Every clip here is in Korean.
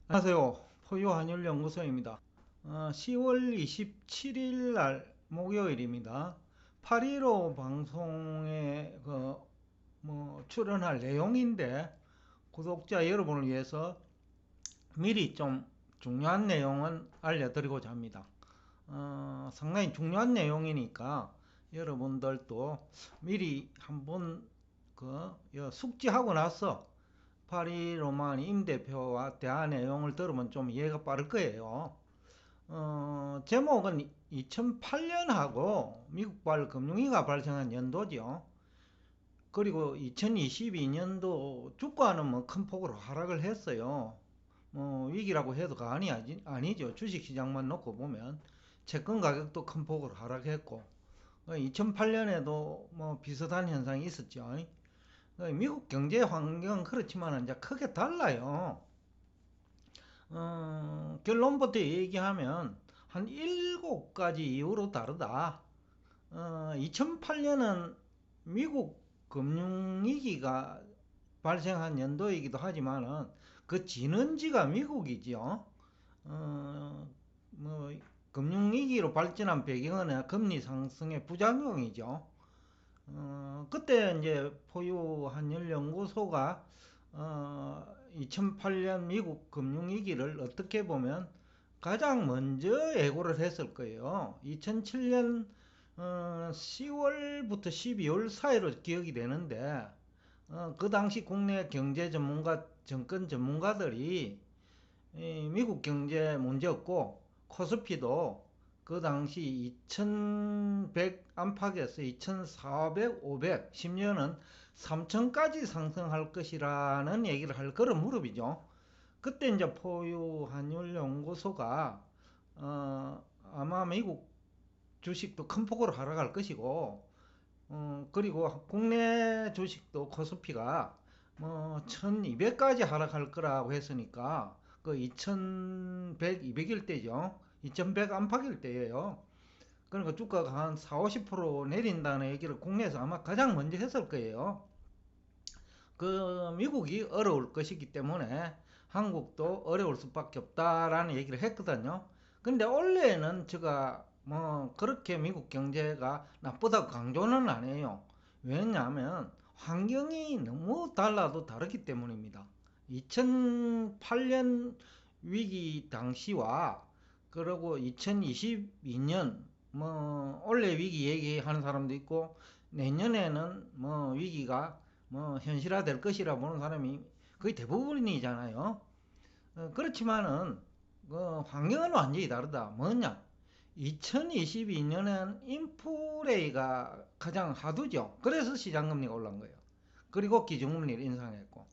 안녕하세요. 포유한율연구소입니다. 10월 27일 날 목요일입니다. 8.15 방송에 출연할 내용인데 구독자 여러분을 위해서 미리 좀 중요한 내용은 알려드리고자 합니다. 상당히 중요한 내용이니까 여러분들도 미리 한번 숙지하고 나서 파리 로만 임 대표와 대화 내용을 들으면 좀 이해가 빠를 거예요. 제목은 2008년하고 미국발 금융위기가 발생한 연도죠. 그리고 2022년도 주가는 뭐 큰 폭으로 하락을 했어요. 위기라고 해도 아니죠. 주식시장만 놓고 보면 채권 가격도 큰 폭으로 하락했고 2008년에도 뭐 비슷한 현상이 있었죠. 미국 경제 환경은 그렇지만 이제 크게 달라요. 결론부터 얘기하면 한 7가지 이유로 다르다. 2008년은 미국 금융위기가 발생한 연도이기도 하지만은 그 진원지가 미국이죠. 뭐 금융위기로 발전한 배경은 금리 상승의 부작용이죠. 그때 이제 포유한율연구소가 2008년 미국 금융위기를 어떻게 보면 가장 먼저 예고를 했을 거예요. 2007년 10월부터 12월 사이로 기억이 되는데 그 당시 국내 경제 전문가, 정권 전문가들이 미국 경제 문제 없고 코스피도 그 당시 2100 안팎에서 2400, 500, 심지어는 3000까지 상승할 것이라는 얘기를 할 그런 무렵이죠. 그때 이제 포유한율연구소가 아마 미국 주식도 큰 폭으로 하락할 것이고 그리고 국내 주식도 코스피가 뭐 1200까지 하락할 거라고 했으니까 그 2100, 200일 때죠. 2100 안팎일 때예요. 그러니까 주가가 한 4, 50% 내린다는 얘기를 국내에서 아마 가장 먼저 했을 거예요. 미국이 어려울 것이기 때문에 한국도 어려울 수밖에 없다라는 얘기를 했거든요. 근데 원래는 제가 뭐 그렇게 미국 경제가 나쁘다고 강조는 안 해요. 왜냐하면 환경이 너무 달라도 다르기 때문입니다. 2008년 위기 당시와 그리고 2022년 뭐 올해 위기 얘기하는 사람도 있고 내년에는 뭐 위기가 뭐 현실화될 것이라 보는 사람이 거의 대부분이잖아요. 그렇지만은 환경은 완전히 다르다. 뭐냐? 2022년엔 인플레이가 가장 하두죠. 그래서 시장금리가 올라온 거예요. 그리고 기준금리를 인상했고.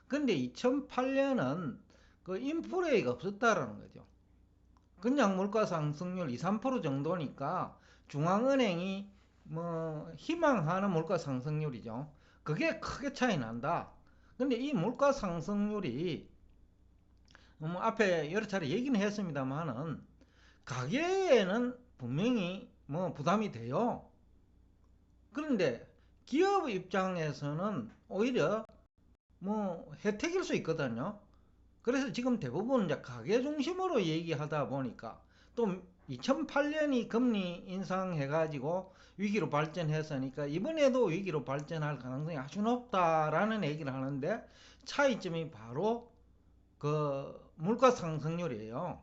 근데 2008년은 그 인플레이가 없었다라는 거죠. 그냥 물가 상승률 2, 3% 정도니까 중앙은행이 뭐 희망하는 물가 상승률이죠. 그게 크게 차이 난다. 근데 이 물가 상승률이 앞에 여러 차례 얘기는 했습니다만은 가계에는 분명히 뭐 부담이 돼요. 그런데 기업 입장에서는 오히려 뭐 혜택일 수 있거든요. 그래서 지금 대부분 이제 가계 중심으로 얘기하다 보니까 또 2008년이 금리 인상해가지고 위기로 발전했으니까 이번에도 위기로 발전할 가능성이 아주 높다라는 얘기를 하는데 차이점이 바로 그 물가 상승률이에요.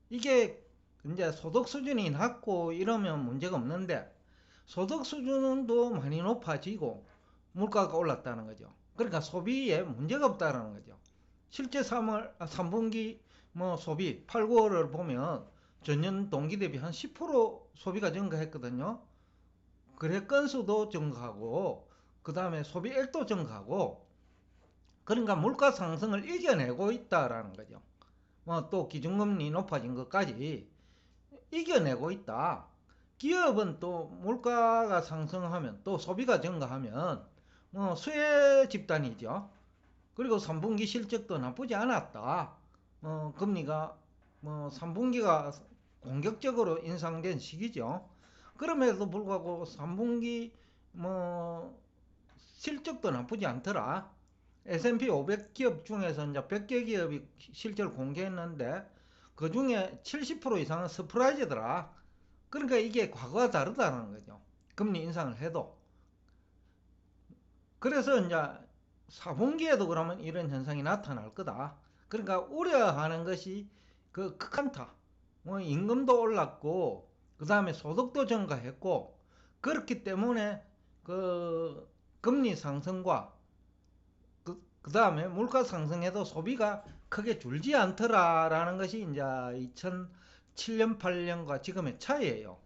이게 이제 소득 수준이 낮고 이러면 문제가 없는데 소득 수준도 많이 높아지고 물가가 올랐다는 거죠. 그러니까 소비에 문제가 없다는 거죠. 실제 3분기 뭐 소비 8, 9월을 보면 전년 동기 대비 한 10% 소비가 증가했거든요. 거래 건수도 증가하고 그 다음에 소비액도 증가하고 그러니까 물가 상승을 이겨내고 있다라는 거죠. 뭐 또 기준금리 높아진 것까지 이겨내고 있다. 기업은 또 물가가 상승하면 또 소비가 증가하면 뭐 수혜 집단이죠. 그리고 3분기 실적도 나쁘지 않았다. 금리가 뭐 3분기가 공격적으로 인상된 시기죠. 그럼에도 불구하고 3분기 뭐 실적도 나쁘지 않더라. S&P 500 기업 중에서 이제 100개 기업이 실적을 공개했는데 그 중에 70% 이상은 서프라이즈더라. 그러니까 이게 과거와 다르다는 거죠. 금리 인상을 해도. 그래서 이제 4분기에도 그러면 이런 현상이 나타날 거다. 그러니까 우려하는 것이 그 극한타. 뭐 임금도 올랐고 그 다음에 소득도 증가했고 그렇기 때문에 그 금리 상승과 그 다음에 물가 상승에도 소비가 크게 줄지 않더라라는 것이 이제 2007년 8년과 지금의 차이예요.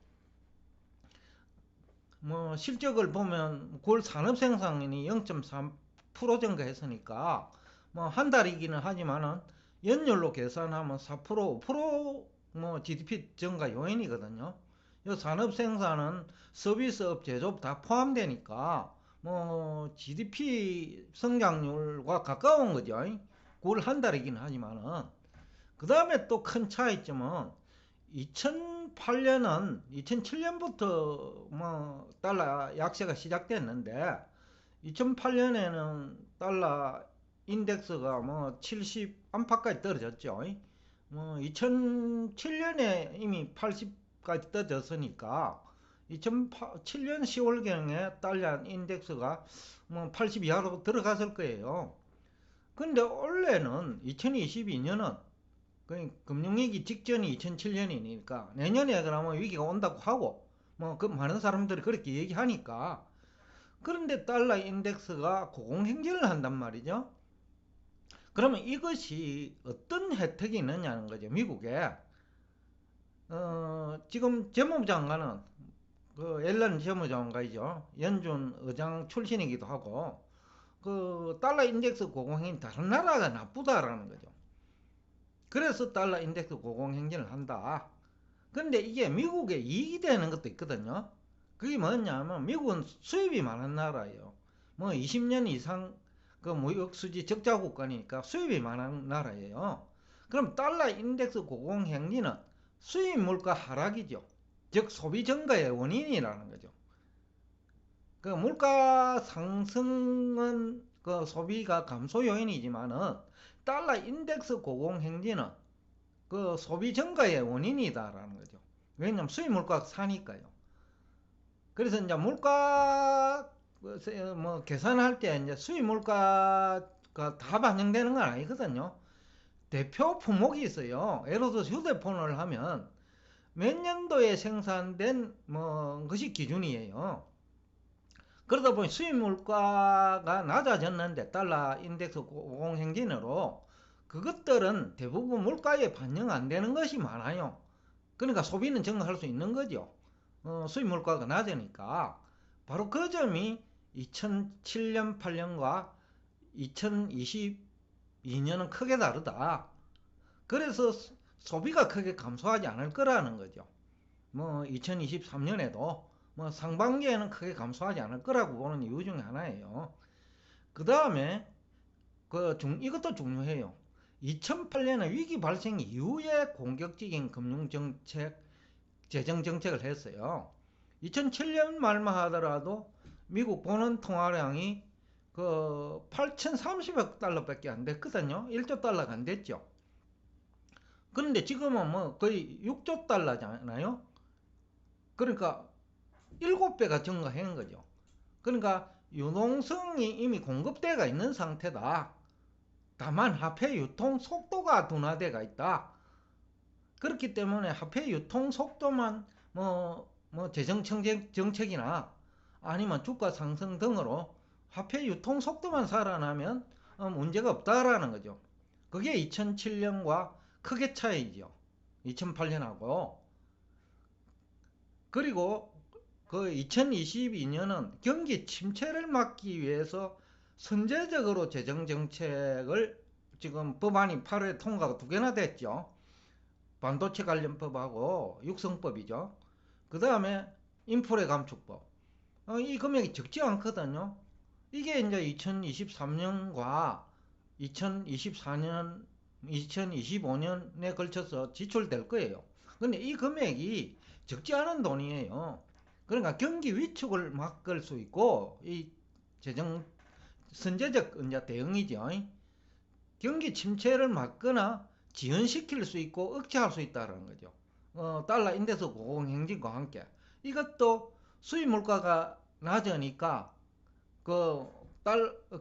뭐 실적을 보면 9월 산업 생산이 0.3% 증가했으니까 뭐 한 달이기는 하지만은 연율로 계산하면 4% 5%뭐 GDP 증가 요인이거든요. 이 산업 생산은 서비스업, 제조업 다 포함되니까 뭐 GDP 성장률과 가까운 거죠. 9월 한 달이긴 하지만은 그 다음에 또 큰 차이점은 2008년은 2007년부터 뭐 달러 약세가 시작됐는데 2008년에는 달러 인덱스가 뭐 70 안팎까지 떨어졌죠. 뭐 2007년에 이미 80까지 떨어졌으니까 2007년 10월경에 달러 인덱스가 뭐 80 이하로 들어갔을 거예요. 근데 원래는 2022년은 금융위기 직전이 2007년이니까 내년에 그러면 위기가 온다고 하고 뭐 그 많은 사람들이 그렇게 얘기하니까 그런데 달러 인덱스가 고공행진을 한단 말이죠. 그러면 이것이 어떤 혜택이 있느냐는 거죠. 미국에 지금 재무장관은 그 옐런 재무장관이죠. 연준 의장 출신이기도 하고 그 달러 인덱스 고공행진 다른 나라가 나쁘다라는 거죠. 그래서 달러 인덱스 고공행진을 한다. 근데 이게 미국에 이익이 되는 것도 있거든요. 그게 뭐냐면 미국은 수입이 많은 나라예요. 뭐 20년 이상 그 무역 수지 적자 국가니까 수입이 많은 나라예요. 그럼 달러 인덱스 고공행진은 수입 물가 하락이죠. 즉 소비 증가의 원인이라는 거죠. 그 물가 상승은 그 소비가 감소 요인이지만은 달러 인덱스 고공행진은 그 소비 증가의 원인이다라는 거죠. 왜냐면 수입 물가가 사니까요. 그래서 이제 물가 뭐 계산할 때 이제 수입 물가가 다 반영되는 건 아니거든요. 대표 품목이 있어요. 예를 들어서 휴대폰을 하면 몇 년도에 생산된 뭐 것이 기준이에요. 그러다 보니 수입 물가가 낮아졌는데 달러 인덱스 공행진으로 그것들은 대부분 물가에 반영 안 되는 것이 많아요. 그러니까 소비는 증가할 수 있는 거죠. 수입 물가가 낮으니까. 바로 그 점이 2007년 8년과 2022년은 크게 다르다. 그래서 소비가 크게 감소하지 않을 거라는 거죠. 뭐 2023년에도 뭐 상반기에는 크게 감소하지 않을 거라고 보는 이유 중에 하나예요. 그 다음에 이것도 중요해요. 2008년에 위기 발생 이후에 공격적인 금융정책, 재정정책을 했어요. 2007년 말만 하더라도 미국 본원 통화량이 그 8,030억 달러밖에 안 됐거든요. 1조 달러가 안 됐죠. 그런데 지금은 뭐 거의 6조 달러잖아요. 그러니까 7배가 증가한 거죠. 그러니까 유동성이 이미 공급대가 있는 상태다. 다만 화폐 유통 속도가 둔화되어 있다. 그렇기 때문에 화폐 유통 속도만 뭐 재정 정책이나 아니면 주가 상승 등으로 화폐 유통 속도만 살아나면 문제가 없다라는 거죠. 그게 2007년과 크게 차이죠. 2008년하고. 그리고 그 2022년은 경기 침체를 막기 위해서 선제적으로 재정 정책을 지금 법안이 8회 통과가 2개나 됐죠. 반도체 관련법하고 육성법이죠. 그 다음에 인프레 감축법. 이 금액이 적지 않거든요. 이게 이제 2023년과 2024년, 2025년에 걸쳐서 지출될 거예요. 근데 이 금액이 적지 않은 돈이에요. 그러니까 경기 위축을 막을 수 있고, 이 재정 선제적 이제 대응이죠. 경기 침체를 막거나 지연시킬 수 있고 억제할 수 있다는 거죠. 달러 인덱스 고공행진과 함께 이것도 수입 물가가 낮으니까 그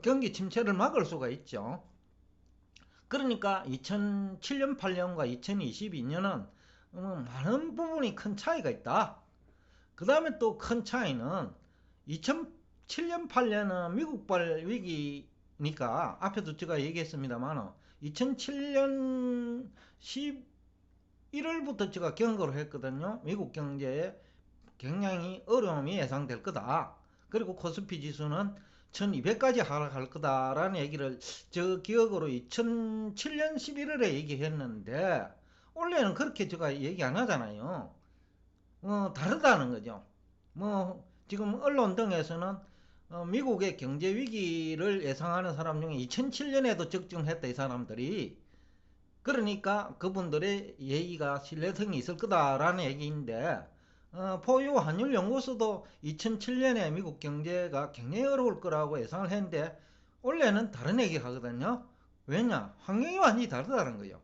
경기 침체를 막을 수가 있죠. 그러니까 2007년 8년과 2022년은 많은 부분이 큰 차이가 있다. 그 다음에 또 큰 차이는 2007년 8년은 미국발 위기니까 앞에도 제가 얘기했습니다만 2007년 11월부터 제가 경고를 했거든요. 미국 경제에 굉장히 어려움이 예상될 거다. 그리고 코스피 지수는 1200까지 하락할 거다라는 얘기를 저 기억으로 2007년 11월에 얘기했는데 원래는 그렇게 제가 얘기 안 하잖아요. 다르다는 거죠. 지금 언론 등에서는 미국의 경제 위기를 예상하는 사람 중에 2007년에도 적중했다 이 사람들이. 그러니까 그분들의 얘기가 신뢰성이 있을 거다라는 얘기인데 포유 환율 연구소도 2007년에 미국 경제가 굉장히 어려울 거라고 예상을 했는데 원래는 다른 얘기 하거든요. 왜냐? 환경이 완전히 다르다는 거죠.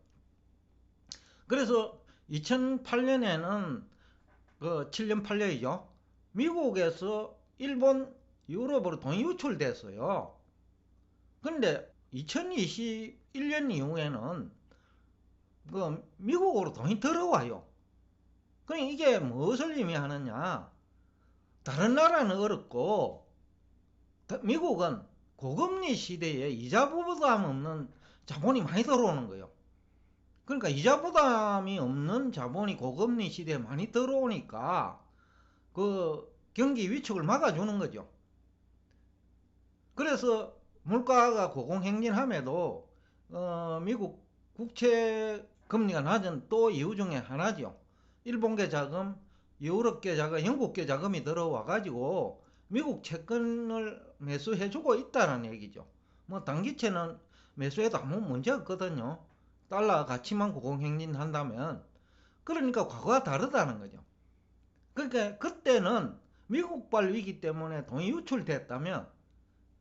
그래서 2008년에는 그 7년 8년이죠. 미국에서 일본, 유럽으로 돈이 유출됐어요. 그런데 2021년 이후에는 그 미국으로 돈이 들어와요. 그러니까 이게 무엇을 의미하느냐? 다른 나라는 어렵고 미국은 고금리 시대에 이자 부담 없는 자본이 많이 들어오는 거예요. 그러니까 이자 부담이 없는 자본이 고금리 시대에 많이 들어오니까 그 경기 위축을 막아주는 거죠. 그래서 물가가 고공행진함에도 미국 국채 금리가 낮은 또 이유 중에 하나죠. 일본계 자금, 유럽계 자금, 영국계 자금이 들어와 가지고 미국 채권을 매수해주고 있다는 얘기죠. 단기채는 매수해도 아무 문제 없거든요. 달러 가치만 고공행진한다면. 그러니까 과거와 다르다는 거죠. 그러니까 그때는 미국발 위기 때문에 돈이 유출됐다면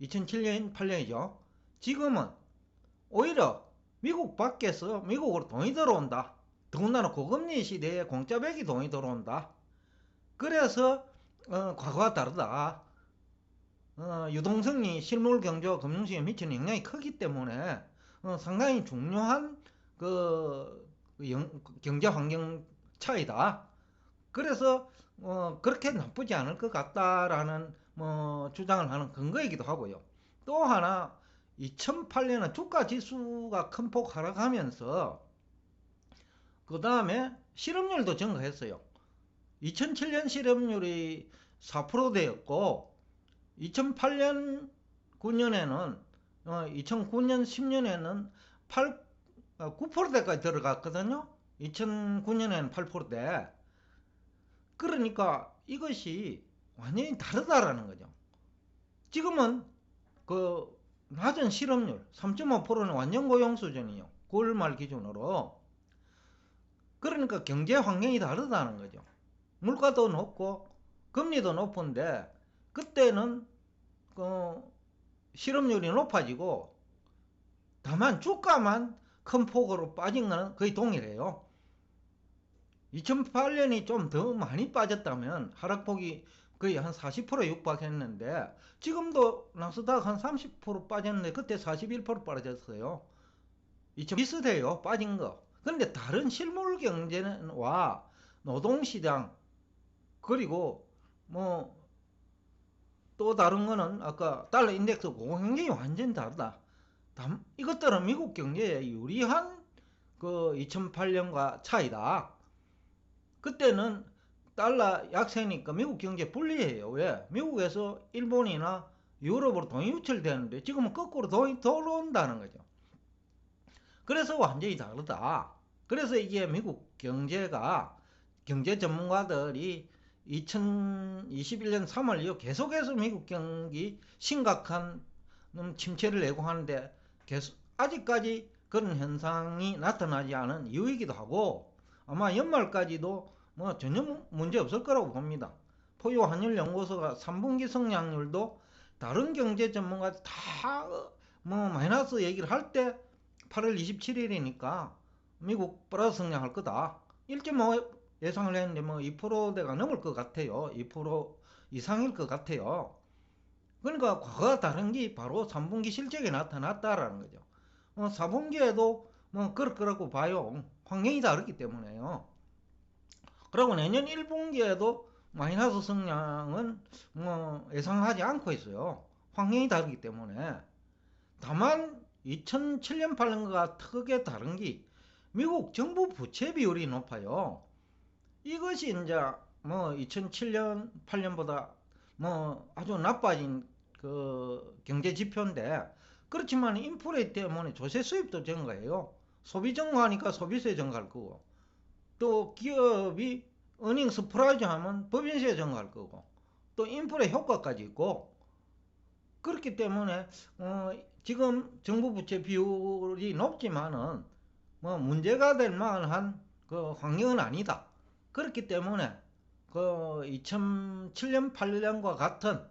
2007년 8년이죠. 지금은 오히려 미국 밖에서 미국으로 돈이 들어온다. 더군다나 고금리 시대에 공짜배기 돈이 들어온다. 그래서 과거와 다르다. 유동성이 실물 경제와 금융시장에 미치는 영향이 크기 때문에 상당히 중요한 그 경제 환경 차이다. 그래서 그렇게 나쁘지 않을 것 같다라는 주장을 하는 근거이기도 하고요. 또 하나 2008년은 주가 지수가 큰 폭 하락하면서 그 다음에 실업률도 증가했어요. 2007년 실업률이 4%대였고 2008년 9년에는 2009년 10년에는 9%대까지 들어갔거든요. 2009년에는 8%대. 그러니까 이것이 완전히 다르다라는 거죠. 지금은 그 낮은 실업률 3.5%는 완전 고용 수준이에요. 9월 말 기준으로. 그러니까 경제 환경이 다르다는 거죠. 물가도 높고 금리도 높은데 그때는 그 실업률이 높아지고 다만 주가만 큰 폭으로 빠진 거는 거의 동일해요. 2008년이 좀 더 많이 빠졌다면 하락폭이 거의 한 40% 육박했는데 지금도 나스닥 한 30% 빠졌는데 그때 41% 빠졌어요. 비슷해요. 빠진 거. 그런데 다른 실물 경제와 노동시장 그리고 또 다른 거는 아까 달러 인덱스 고공행진이 완전 다르다. 이것들은 미국 경제에 유리한 그 2008년과 차이다. 그때는 달러 약세니까 미국 경제 불리해요. 왜? 미국에서 일본이나 유럽으로 돈이 유출되는데 지금은 거꾸로 돈이 들어온다는 거죠. 그래서 완전히 다르다. 그래서 이게 미국 경제가 경제 전문가들이 2021년 3월 이후 계속해서 미국 경기 심각한 침체를 예고하는데 계속 아직까지 그런 현상이 나타나지 않은 이유이기도 하고 아마 연말까지도 전혀 문제 없을 거라고 봅니다. 포유 환율 연구소가 3분기 성장률도 다른 경제 전문가들 다 뭐 마이너스 얘기를 할 때 8월 27일이니까 미국 플러스 성장할 거다. 1.5 예상을 했는데 뭐 2%대가 넘을 것 같아요. 2% 이상일 것 같아요. 그러니까 과거와 다른 게 바로 3분기 실적에 나타났다라는 거죠. 4분기에도 뭐 그럴 거라고 봐요. 환경이 다르기 때문에요. 그리고 내년 1분기에도 마이너스 성장은 뭐 예상하지 않고 있어요. 환경이 다르기 때문에. 다만 2007년 8년과 크게 다른 게 미국 정부 부채 비율이 높아요. 이것이 이제 뭐 2007년 8년보다 뭐 아주 나빠진 그 경제 지표인데, 그렇지만 인플레 때문에 조세 수입도 증가해요. 소비 증가하니까 소비세 증가할 거고, 또 기업이 어닝 서프라이즈 하면 법인세 증가할 거고, 또 인플레 효과까지 있고, 그렇기 때문에 지금 정부 부채 비율이 높지만은 뭐 문제가 될 만한 그 환경은 아니다. 그렇기 때문에 그 2007년 8년과 같은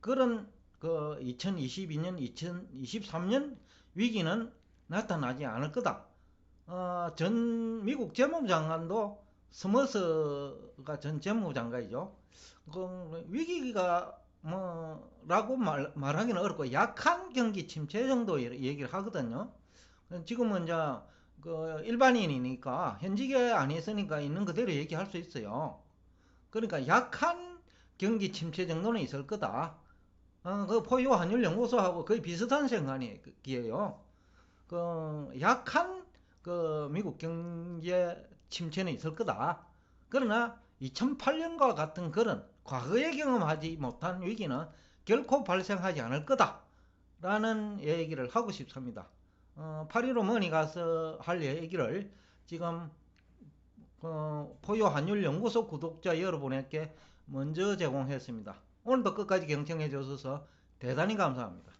그런 그 2022년 2023년 위기는 나타나지 않을 거다. 전 미국 재무부 장관도 스머스가 전 재무부 장관이죠. 그 위기가 뭐라고 말하기는 어렵고 약한 경기 침체 정도 얘기를 하거든요. 지금은 이제 그 일반인이니까 현직에 안 있으니까 있는 그대로 얘기할 수 있어요. 그러니까 약한 경기 침체 정도는 있을 거다. 그 포유 환율 연구소하고 거의 비슷한 생각이에요. 그 약한 그 미국 경제 침체는 있을 거다. 그러나 2008년과 같은 그런 과거에 경험하지 못한 위기는 결코 발생하지 않을 거다라는 얘기를 하고 싶습니다. 8.15 머니 가서 할 얘기를 지금 포유 환율 연구소 구독자 여러분에게 먼저 제공했습니다. 오늘도 끝까지 경청해 주셔서 대단히 감사합니다.